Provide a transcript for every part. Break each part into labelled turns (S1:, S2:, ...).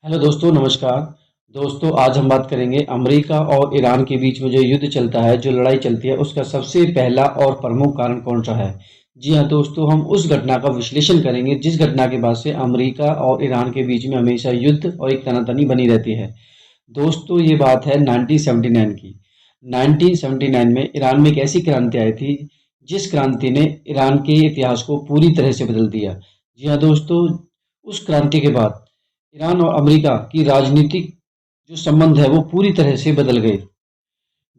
S1: Hello दोस्तों, नमस्कार। दोस्तों, आज हम बात करेंगे अमेरिका और ईरान के बीच में जो युद्ध चलता है, जो लड़ाई चलती है, उसका सबसे पहला और प्रमुख कारण कौन सा है। जी हाँ दोस्तों, हम उस घटना का विश्लेषण करेंगे जिस घटना के बाद से अमेरिका और ईरान के बीच में हमेशा युद्ध और एक तनातनी बनी रहती है। दोस्तों, ये बात है 1979 की। 1979 में ईरान में एक ऐसी क्रांति आई थी जिस क्रांति ने ईरान के इतिहास को पूरी तरह से बदल दिया। जी हाँ दोस्तों, उस क्रांति के बाद ईरान और अमेरिका की राजनीतिक जो संबंध है वो पूरी तरह से बदल गए।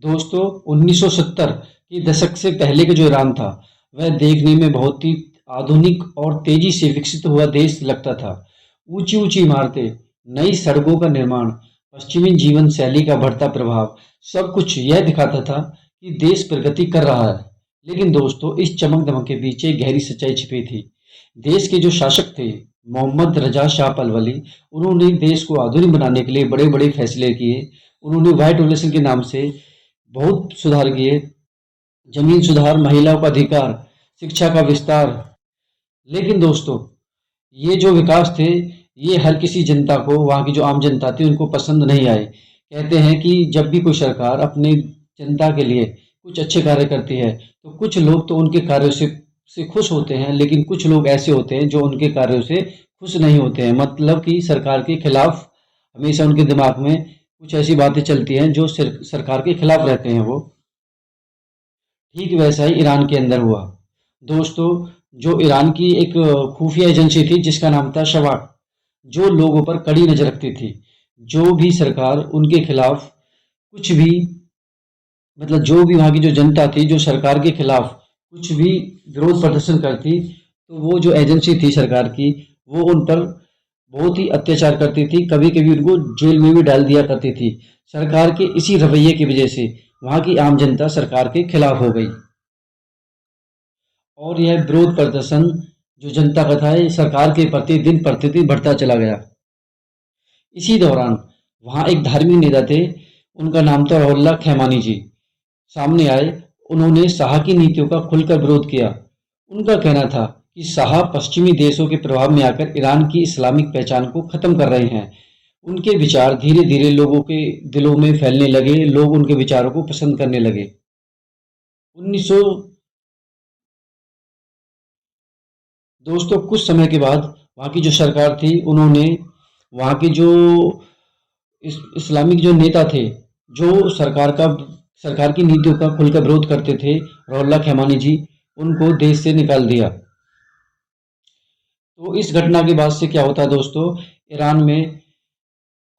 S1: दोस्तों, 1970 के दशक से पहले का जो ईरान था वह देखने में बहुत ही आधुनिक और तेजी से विकसित हुआ देश लगता था। ऊंची ऊंची इमारतें, नई सड़कों का निर्माण, पश्चिमी जीवन शैली का बढ़ता प्रभाव, सब कुछ यह दिखाता था कि देश प्रगति कर रहा है। लेकिन दोस्तों, इस चमक दमक के पीछे गहरी सच्चाई छिपी थी। देश के जो शासक थे, मोहम्मद रजा शाह पहलवी, उन्होंने देश को आधुनिक बनाने के लिए बड़े बड़े फैसले किए। उन्होंने व्हाइट रेवोल्यूशन के नाम से बहुत सुधार किए। जमीन सुधार, महिलाओं का अधिकार, शिक्षा का विस्तार। लेकिन दोस्तों, ये जो विकास थे, ये हर किसी जनता को, वहाँ की जो आम जनता थी, उनको पसंद नहीं आए। कहते हैं कि जब भी कोई सरकार अपनी जनता के लिए कुछ अच्छे कार्य करती है तो कुछ लोग तो उनके कार्यों से खुश होते हैं, लेकिन कुछ लोग ऐसे होते हैं जो उनके कार्यों से खुश नहीं होते हैं। मतलब कि सरकार के खिलाफ हमेशा उनके दिमाग में कुछ ऐसी बातें चलती हैं जो सरकार के खिलाफ रहते हैं वो। ठीक वैसा ही ईरान के अंदर हुआ। दोस्तों, जो ईरान की एक खुफिया एजेंसी थी जिसका नाम था शवाक, जो लोगों पर कड़ी नजर रखती थी। जो भी सरकार उनके खिलाफ कुछ भी, मतलब जो भी वहाँ की जो जनता थी जो सरकार के खिलाफ कुछ भी विरोध प्रदर्शन करती, तो वो जो एजेंसी थी सरकार की, वो उन पर बहुत ही अत्याचार करती थी। कभी कभी उनको जेल में भी डाल दिया करती थी। सरकार के इसी रवैये की वजह से वहाँ की आम जनता सरकार के खिलाफ हो गई और यह विरोध प्रदर्शन जो जनता का था, ये सरकार के प्रति दिन प्रतिदिन बढ़ता चला गया। इसी दौरान वहाँ एक धार्मिक नेता थे, उनका नाम था रुहोल्लाह खैमानी जी, सामने आए। उन्होंने शाह की नीतियों का खुलकर विरोध किया। उनका कहना था कि शाह पश्चिमी देशों के प्रभाव में आकर ईरान की इस्लामिक पहचान को खत्म कर रहे हैं। उनके विचार धीरे धीरे लोगों के दिलों में फैलने लगे, लोग उनके विचारों को पसंद करने लगे। 1900 दोस्तों, कुछ समय के बाद वहाँ की जो सरकार थी, उन्होंने वहाँ के जो इस्लामिक जो नेता थे, जो सरकार की नीतियों का खुलकर विरोध करते थे, रुहोल्लाह खैमानी जी, उनको देश से निकाल दिया। तो इस घटना के बाद से क्या होता है दोस्तों, ईरान में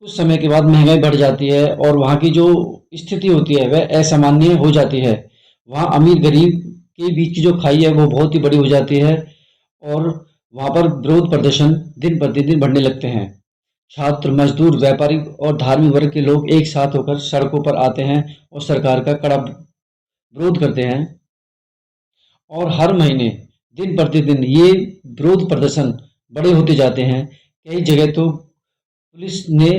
S1: कुछ समय के बाद महंगाई बढ़ जाती है और वहाँ की जो स्थिति होती है वह असामान्य हो जाती है। वहाँ अमीर गरीब के बीच की जो खाई है वो बहुत ही बड़ी हो जाती है और वहाँ पर विरोध प्रदर्शन दिन प्रतिदिन बढ़ने लगते हैं। छात्र, मजदूर, व्यापारी और धार्मिक वर्ग के लोग एक साथ होकर सड़कों पर आते हैं और सरकार का कड़ा विरोध करते हैं। और हर महीने दिन प्रतिदिन ये विरोध प्रदर्शन बड़े होते जाते हैं। कई जगह तो पुलिस ने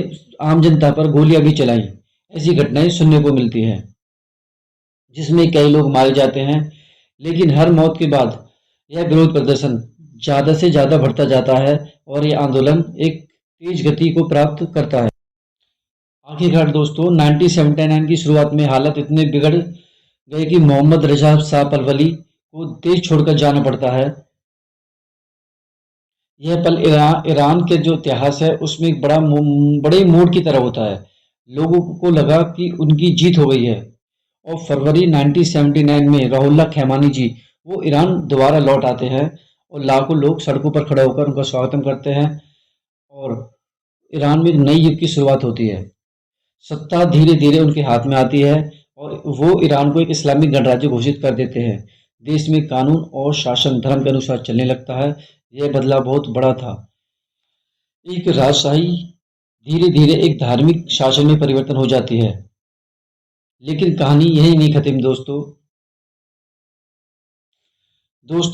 S1: आम जनता पर गोलियां भी चलाई। ऐसी घटनाएं सुनने को मिलती है जिसमें कई लोग मारे जाते हैं। लेकिन हर मौत के बाद यह विरोध प्रदर्शन ज़्यादा से ज़्यादा बढ़ता जाता है और ये आंदोलन एक तेज गति को प्राप्त करता है। आखिरकार दोस्तों, 1979 की शुरुआत में हालत इतने बिगड़ गए कि मोहम्मद रजा शाह पहलवी को देश छोड़कर जाना पड़ता है। यह पल ईरान के जो इतिहास है उसमें एक बड़े मोड़ की तरह होता है। लोगों को लगा कि उनकी जीत हो गई है और फरवरी 1979 में रुहोल्लाह खैमानी जी वो ईरान दोबारा लौट आते हैं और लाखों लोग सड़कों पर खड़े होकर उनका स्वागत करते हैं और ईरान में एक नई युग की शुरुआत होती है। सत्ता धीरे धीरे उनके हाथ में आती है और वो ईरान को एक इस्लामिक गणराज्य घोषित कर देते हैं। देश में कानून और शासन धर्म के अनुसार चलने लगता है। यह बदलाव बहुत बड़ा था। एक राजशाही धीरे धीरे एक धार्मिक शासन में परिवर्तन हो जाती है। लेकिन कहानी यही नहीं खत्म दोस्तों।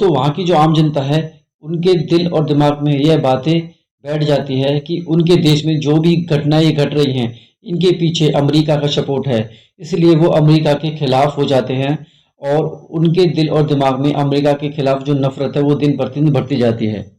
S1: वहाँ की जो आम जनता है, उनके दिल और दिमाग में यह बातें बैठ जाती है कि उनके देश में जो भी घटनाएं घट रही हैं, इनके पीछे अमेरिका का सपोर्ट है। इसलिए वो अमेरिका के खिलाफ हो जाते हैं और उनके दिल और दिमाग में अमेरिका के खिलाफ जो नफरत है वो दिन प्रतिदिन बढ़ती जाती है।